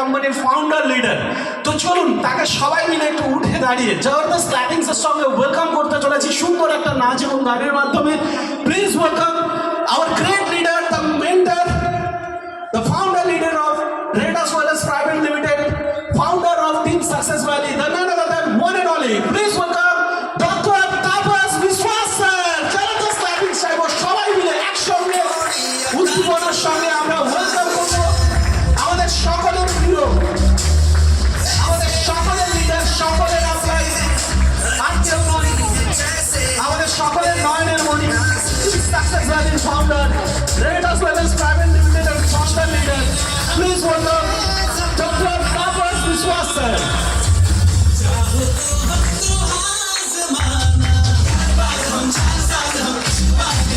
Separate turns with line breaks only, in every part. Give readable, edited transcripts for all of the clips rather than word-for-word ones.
কোম্পানির founder leader. তো চলুন তাকে সবাই মিলে একটু উঠে দাঁড়িয়ে জবরদস্ত ক্ল্যাপিংসের সঙ্গে ওয়েলকাম করতে চলেছি সুন্দর একটা নাচ এবং গানের মাধ্যমে। Please welcome hour great leader, the mentor, the founder leader of Red Aswellers Private Limited, founder of Team Success Valley, the none other than one and only. Please welcome Dr. Tapas Biswas sir. Jaladas clapping চাইবো সবাই মিলে একসঙ্গে উদ্দীপনার সঙ্গে আমরা welcome করব আমাদের সকলের প্রিয়, আমাদের সকলের লিডার, সকলের আপনার আত্মীয়, আমাদের সকলের নয়নের মণি, Team Success Valley founder, Red Aswellers Private Limited founder leader. Please welcome Dr. Tapas Biswas sir.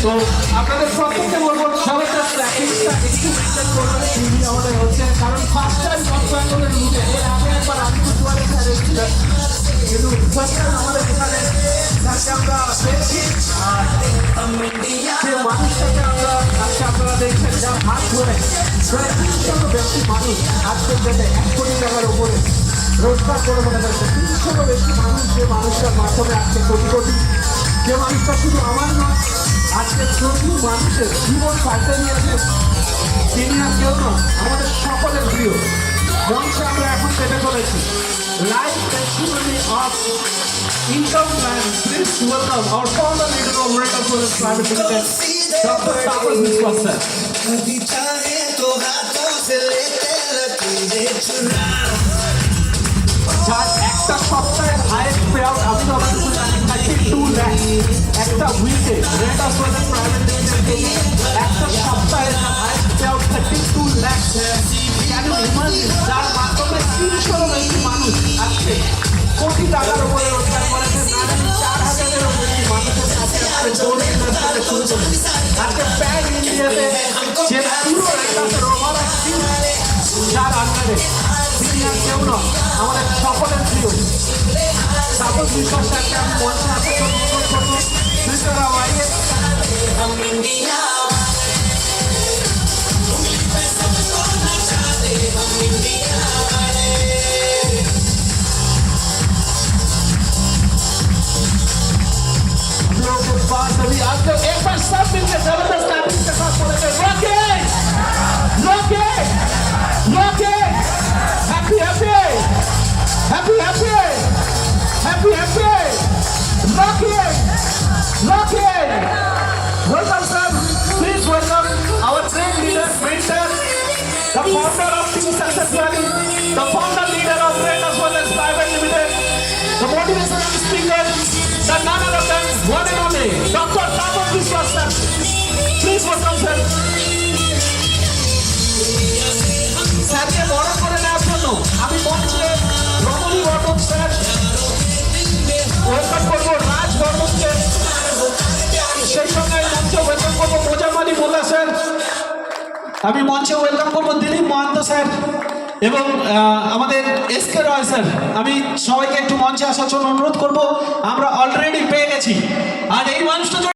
তো আপনাদের প্রত্যেককে বলবো সবাই প্র্যাকটিসটা একটু মেনটেন করবেন। টিভি আমাদের হচ্ছে কারণ ফার্স্ট টাইম নর্থ বেঙ্গলের রুটে এর আগে একবার আমি দুয়ারে স্যার এসেছিলাম, কিন্তু ফার্স্ট টাইম আমাদের এখানে স্যারকে আমরা পেয়েছি। আর যে মানুষটাকে আমরা আজকে আপনারা দেখছেন যা হাত ধরে প্রায় 300 ব্যক্তি মানুষ আজকের ডেটে 1 কোটি টাকার উপরে রোজগার করে মনে করছে। 300 বেশি মানুষ, যে মানুষটার মাধ্যমে আজকে কোটি কোটি, যে মানুষটা শুধু আমার নয় আজকে প্রচুর মানুষের জীবন পাল্টে নিয়েছে, তিনি আর কেউ নয় আমাদের সকলের প্রিয়। মঞ্চে আমরা এখন পেতে চলেছি live testimony of income plan. Please welcome our founder leader of red আসওয়েলার্স private limited, doctor Tapas Biswas sir. যার একটা সপ্তাহের হাইয়েস্ট পে আউট আমি তো আমাদের 32 লাখ একটা উইকে রেড আসওয়েলার্স প্রাইভেট লিমিটেড একটা সপ্তাহের highest payout 32 lakh. Can you imagine? যার মাধ্যমে 300 বেশি মানুষ আজকে কোটি টাকার উপরে রোজগার করেছে। 4000-এরও বেশি মানুষের কাছে দৌড়ে শুরু করেছে। আজকে প্যান ইন্ডিয়াতে যে পুরো রেডাসের ওভারঅল টিম যার আন্ডারে, তিনি আর কেউ নয় আমাদের সকলের প্রিয় তাপস বিশ্বাস স্যারকে আমি মঞ্চে আসার জন্য অনুরোধ করবো। মিস্টার আওয়াইয়ে अभी आपको एक बार सब मिलकर जबरदस्त क्लैपिंग के साथ बोलेंगे rocket rocket rocket happy happy happy happy happy happy rocket rocket. Welcome sir, please welcome our great leader, mentor, the founder of Team Success Valley, the founder leader of Red Aswellers Private Limited, the motivational speaker, the none other than one and only Dr. Tapas Biswas sir. Please welcome sir. স্যারকে বরণ করে নেওয়ার জন্য আমি মঞ্চে রমণী Barman sir welcome করবো, রাজ বর্মনকে, সেই সঙ্গে মঞ্চে ওয়েলকাম করবো মোজাম্মালি মোল্লা স্যার, আমি মঞ্চে ওয়েলকাম করবো দিলীপ মহান্ত স্যার এবং আমাদের এসকে রয় স্যার। আমি সবাইকে একটু মঞ্চে আসার জন্য অনুরোধ করবো। আমরা অলরেডি পেয়ে গেছি আর এই মানুষটা